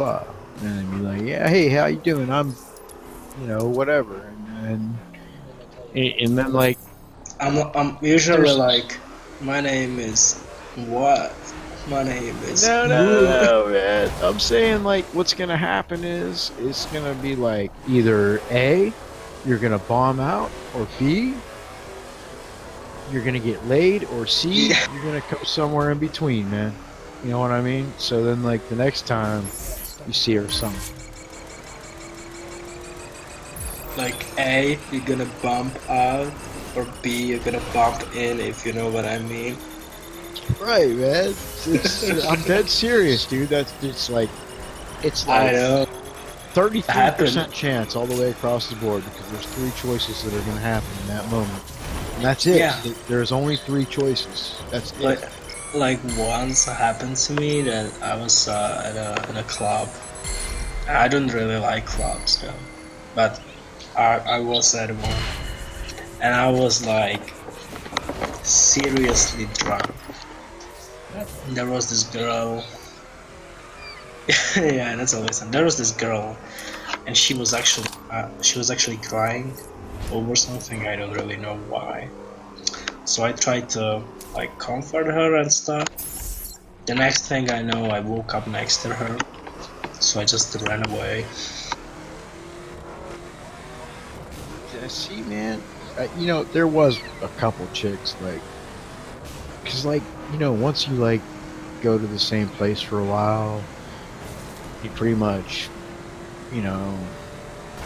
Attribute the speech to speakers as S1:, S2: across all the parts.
S1: and then be like, yeah, hey, how you doing? I'm, whatever, and then like,
S2: I'm usually
S1: there's
S2: like, my name is what? My name is
S1: no, no,
S2: Moo.
S1: no, no, man. I'm saying like, what's gonna happen is it's gonna be like either A, you're gonna bomb out, or B, you're gonna get laid, or C,
S2: Yeah,
S1: you're gonna go somewhere in between, man. You know what I mean? So then, like, the next time you see her, or something.
S2: like A, you're gonna bump out, or B, you're gonna bump in, if you know what I mean.
S1: Right, man. I'm dead serious, dude. That's just like it's
S2: I
S1: like
S2: know. Happened.
S1: 33% chance all the way across the board because there's three choices that are going to happen in that moment, and that's it.
S2: Yeah,
S1: There's only three choices. That's it.
S2: like like once happened to me that I was in a club. I don't really like clubs though, but I was at one, and I was like seriously drunk. There was this girl. Yeah, that's always. There was this girl, and she was actually crying over something. I don't really know why. So I tried to like comfort her and stuff. The next thing I know, I woke up next to her. So I just ran away.
S1: Yeah, see, man. There was a couple chicks like, cause like once you like go to the same place for a while, you pretty much you know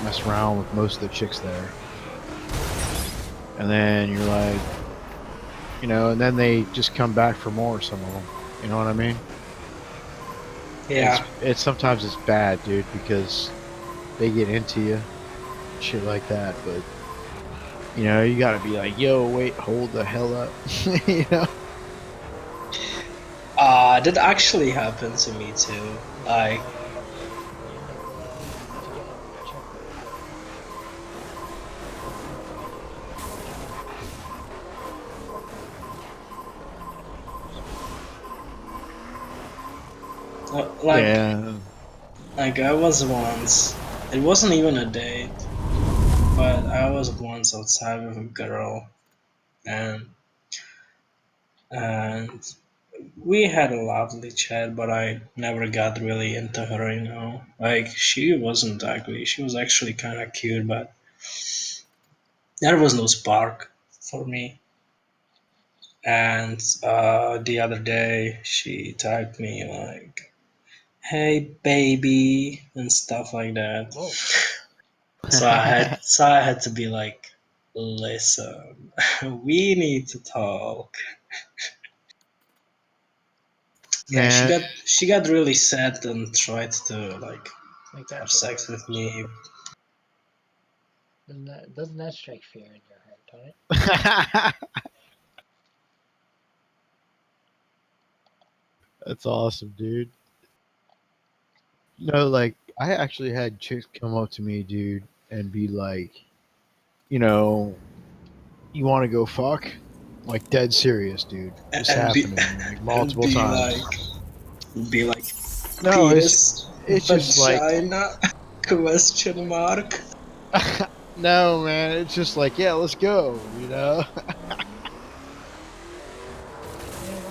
S1: mess around with most of the chicks there, and then you're like, and then they just come back for more. Some of them, you know what I mean?
S2: Yeah.
S1: It's sometimes it's bad, dude, because they get into you, shit like that. But you gotta be like, yo, wait, hold the hell up, you know?
S2: That actually happened to me too. Like
S1: Yeah,
S2: like I was once. It wasn't even a date, but I was once outside with a girl, and and we had a lovely chat, but I never got really into her. Like she wasn't ugly. She was actually kind of cute, but there was no spark for me. And the other day, she tagged me like, "Hey, baby," and stuff like that.
S1: whoa.
S2: So I had to be like, "Listen, we need to talk." Yeah, she
S1: Man,
S2: got she got really sad and tried to like have sex with me.
S1: that's awesome, dude. Like I actually had chicks come up to me, dude, and be like, you know, you want to go fuck? Like dead serious, dude. This
S2: and be
S1: happened to me like
S2: and
S1: multiple
S2: be
S1: times.
S2: like
S1: No,
S2: penis
S1: it's just like
S2: vagina question mark.
S1: no, man. It's just like yeah, let's go.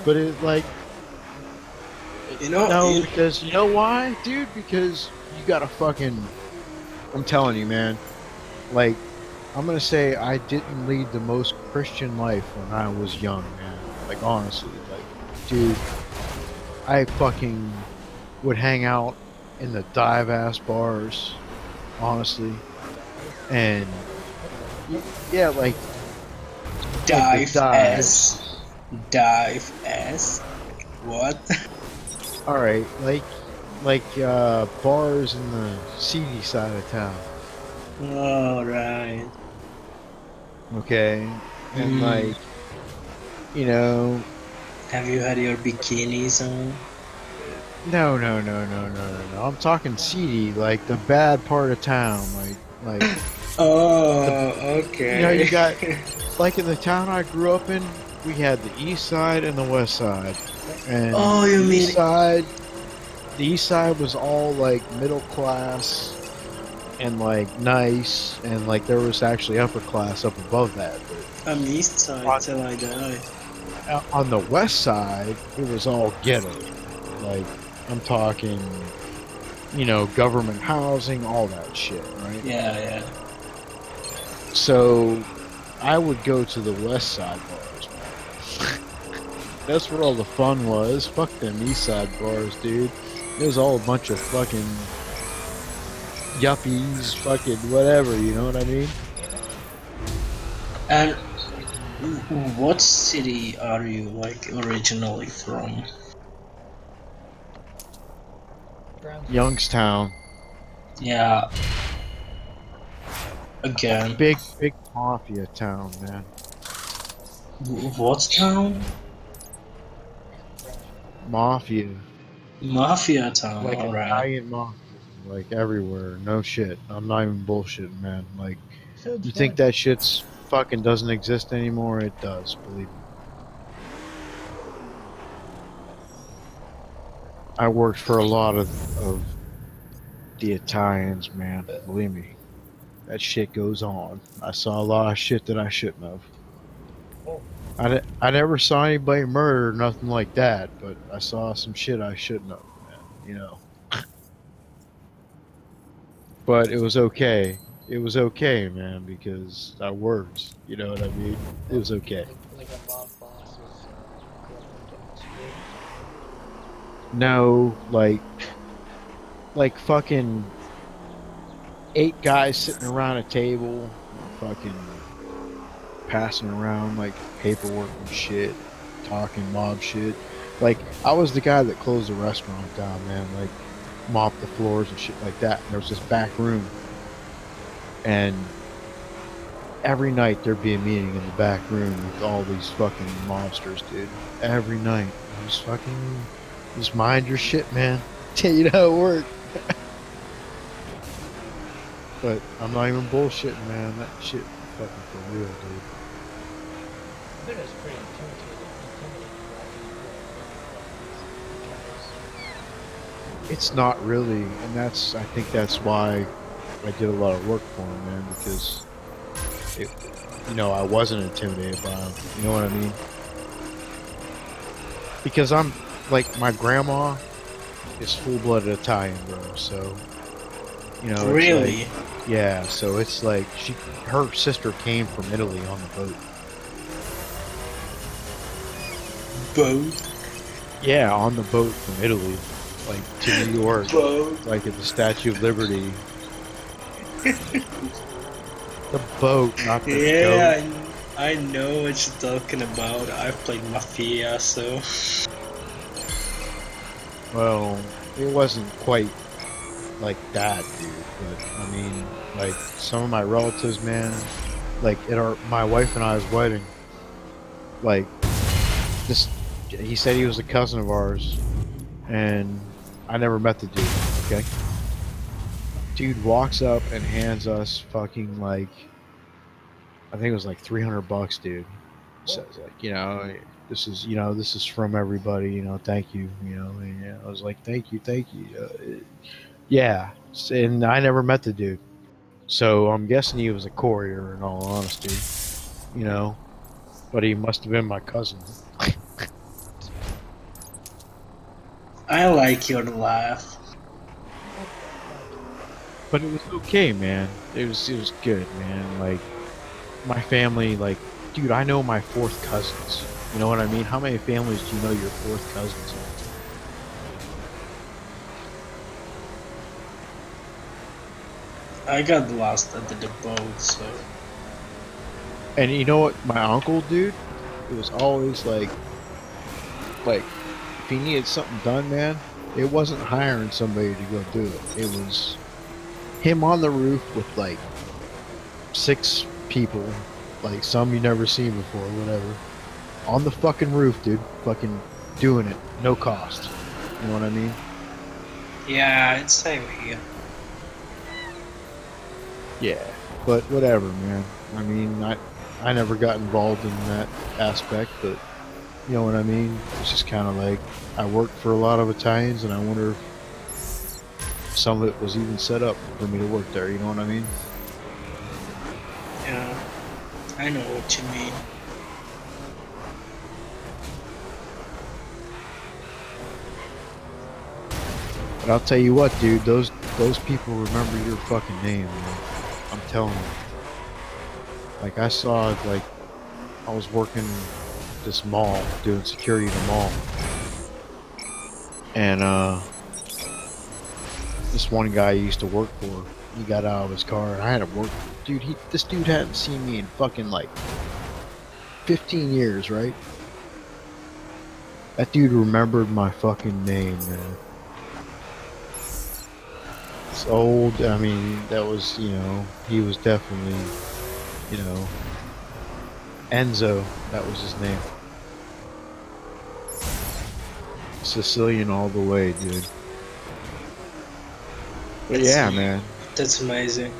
S1: But it's like
S2: You know,
S1: no,
S2: you,
S1: because you know why, dude? Because you gotta fucking. I'm telling you, man. Like I'm gonna say I didn't lead the most Christian life when I was young, man. Like honestly, like dude, I fucking would hang out in the dive ass bars, honestly, and yeah, like the
S2: dive
S1: dives.
S2: as dive as what?
S1: All right, bars in the seedy side of town.
S2: All right.
S1: Okay, and
S2: Hmm.
S1: like you know,
S2: Have you had your bikinis on?
S1: no. I'm talking seedy, like the bad part of town, like the
S2: Oh,
S1: you
S2: okay.
S1: got like in the town I grew up in, we had the east side and the west side. And
S2: Oh,
S1: the
S2: you
S1: east
S2: mean
S1: side, the east side was all like middle class and like nice, and like there was actually upper class up above that.
S2: I'm east side
S1: But
S2: till I die.
S1: on the west side, it was all ghetto. Like I'm talking, government housing, all that shit, right?
S2: Yeah, yeah.
S1: So I would go to the west side bars, man. That's where all the fun was. Fuck them east side bars, dude. It was all a bunch of fucking yuppies, fucking whatever, you know what I mean?
S2: And what city are you like originally from?
S1: Youngstown.
S2: Yeah, again.
S1: Big, big mafia town, man.
S2: What town?
S1: Mafia.
S2: Mafia town,
S1: Like
S2: alright.
S1: Italian mafia. Like everywhere. No shit. I'm not even bullshitting, man. Like, you think that shit's fucking doesn't exist anymore? It does, believe me. I worked for a lot of the Italians, man. Believe me. That shit goes on. I saw a lot of shit that I shouldn't have. I never saw anybody murder or nothing like that, but I saw some shit I shouldn't have, man. You know. But it was okay. It was okay, man, because I worked. You know what I mean? It was okay.
S3: Like a mob boss is girlfriend getting screwed.
S1: No, like fucking 8 guys sitting around a table, fucking passing around like paperwork and shit, talking mob shit. Like I was the guy that closed the restaurant down, man. Like mopped the floors and shit like that. And there was this back room, and every night there'd be a meeting in the back room with all these fucking mobsters, dude. Every night, just mind your shit, man. Tell you how it worked. But I'm not even bullshitting, man. That shit fucking for real, dude.
S3: I think it's pretty intimidating
S1: It's not really, and I think that's why I did a lot of work for him, man, because it, I wasn't intimidated by him. You know what I mean? Because my grandma is full-blooded Italian, bro. So, it's
S2: Really?
S1: like, yeah. So it's like her sister came from Italy on the boat.
S2: Boat?
S1: Yeah, on the boat from Italy, like to New York,
S2: Boat?
S1: like at the Statue of Liberty. The boat, not the goat.
S2: Yeah, I know what you're talking about. I've played Mafia, so.
S1: Well, it wasn't quite like that, dude. But I mean, like some of my relatives, man, like at my wife and I's wedding, like this, he said he was a cousin of ours, and I never met the dude. Okay, dude walks up and hands us fucking like, I think it was like $300, dude. Says like, this is from everybody, thank you, and I was like, thank you, yeah, and I never met the dude, so I'm guessing he was a courier in all honesty, but he must have been my cousin.
S2: I like your laugh.
S1: But it was okay, man. It was good, man. Like my family, like, dude, I know my fourth cousins. You know what I mean? How many families do you know your fourth cousins
S2: I got lost at the boat, so.
S1: And you know what? My uncle, dude, it was always like if he needed something done, man, it wasn't hiring somebody to go do it. It was him on the roof with like 6 people, like some you never seen before, whatever, on the fucking roof, dude, fucking doing it, no cost. You know what I mean?
S2: Yeah, it's same here.
S1: Yeah, but whatever, man. I mean, I never got involved in that aspect, but you know what I mean? It's just kind of like I worked for a lot of Italians, and I wonder if some of it was even set up for me to work there. You know what I mean?
S2: Yeah, I know what you mean.
S1: But I'll tell you what, dude. Those people remember your fucking name, man. I'm telling you. Like I saw, like I was working this mall, doing security in the mall, and this one guy I used to work for, he got out of his car, and I had to work. Dude, this dude hadn't seen me in fucking like 15 years, right? That dude remembered my fucking name, man. It's old. I mean, that was, you know, he was definitely, you know, Enzo. That was his name. Sicilian all the way, dude. But yeah, man.
S2: That's amazing.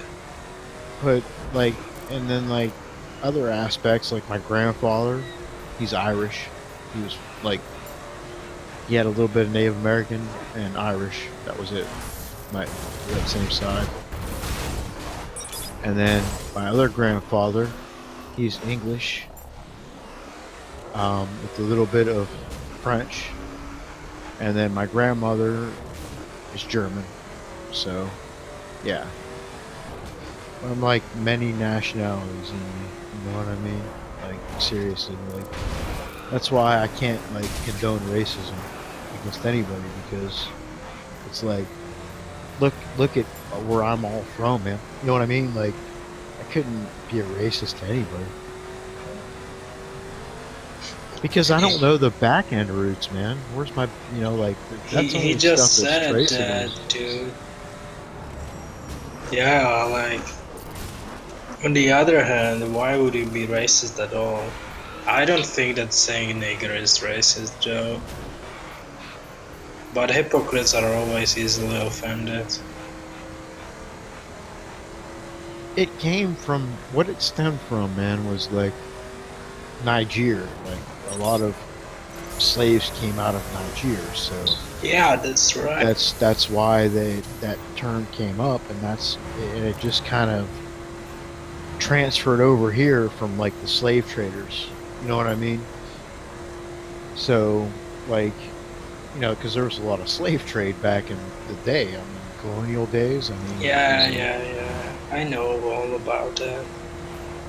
S1: But like, and then like other aspects, like my grandfather, he's Irish. He was like, he had a little bit of Native American and Irish. That was it. That same side. And then my other grandfather, he's English, with a little bit of French. And then my grandmother is German. So, yeah. I'm like many nationalities in me. You know what I mean? Like seriously, like that's why I can't like condone racism against anybody, because it's like look at where I'm all from, man. You know what I mean? Like I couldn't be a racist to anybody. Because I don't know the back end roots, man. Where's my, you know, like that's
S2: He
S1: only
S2: just
S1: stuff that's
S2: said
S1: traceable.
S2: that, dude. Yeah, like, on the other hand, why would you be racist at all? I don't think that saying nigger is racist, Joe. But hypocrites are always easily offended.
S1: It came from, what it stemmed from, man, was like Niger. Like a lot of slaves came out of Niger, so
S2: Yeah, that's right.
S1: that's why that term came up, and it just kind of transferred over here from like the slave traders. You know what I mean? So like, you know, because there was a lot of slave trade back in the day. I mean, colonial days. I mean,
S2: Yeah. I know all about that.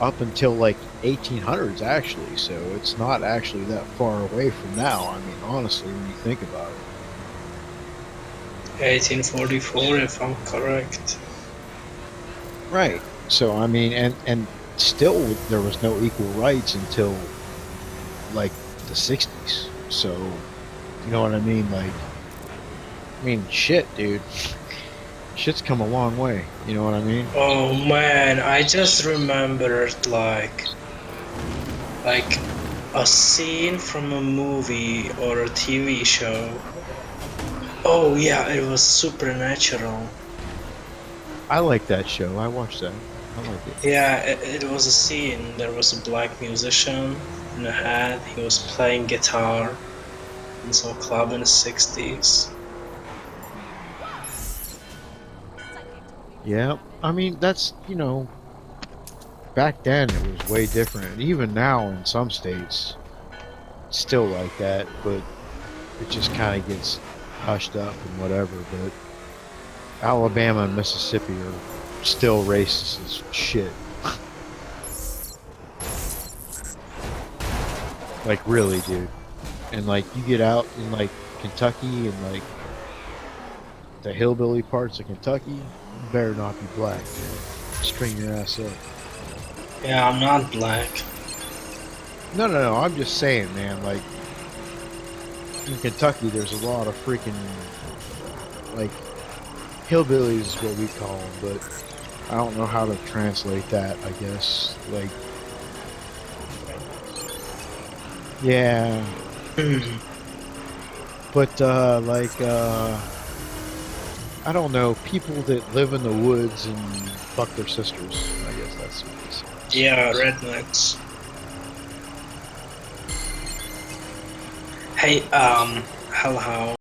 S1: up until like 1800s actually. So it's not actually that far away from now. I mean, honestly, when you think about it.
S2: 1844, if I'm correct.
S1: Right. So I mean, and still there was no equal rights until like the 60s. So you know what I mean? Like, I mean, shit, dude. Shit's come a long way. You know what I mean?
S2: Oh man, I just remembered like a scene from a movie or a TV show. Oh yeah, it was Supernatural.
S1: I like that show. I watched that. I like it.
S2: Yeah, it was a scene. There was a black musician in a hat. He was playing guitar in some club in the 60s.
S1: Yeah. I mean, that's, you know, back then it was way different. Even now in some states, it's still like that, but it just kind of gets hushed up and whatever. But Alabama and Mississippi are still racist as shit. Like, really, dude. And like, you get out in like Kentucky and like the hillbilly parts of Kentucky, you better not be black, dude. String your ass up.
S2: Yeah, I'm not black.
S1: No, I'm just saying, man, like, in Kentucky, there's a lot of freaking, like, hillbillies is what we call them, but I don't know how to translate that, I guess. Like, yeah. But, I don't know, people that live in the woods and fuck their sisters, I guess that's what it's.
S2: Yeah, rednecks. Hey, hello.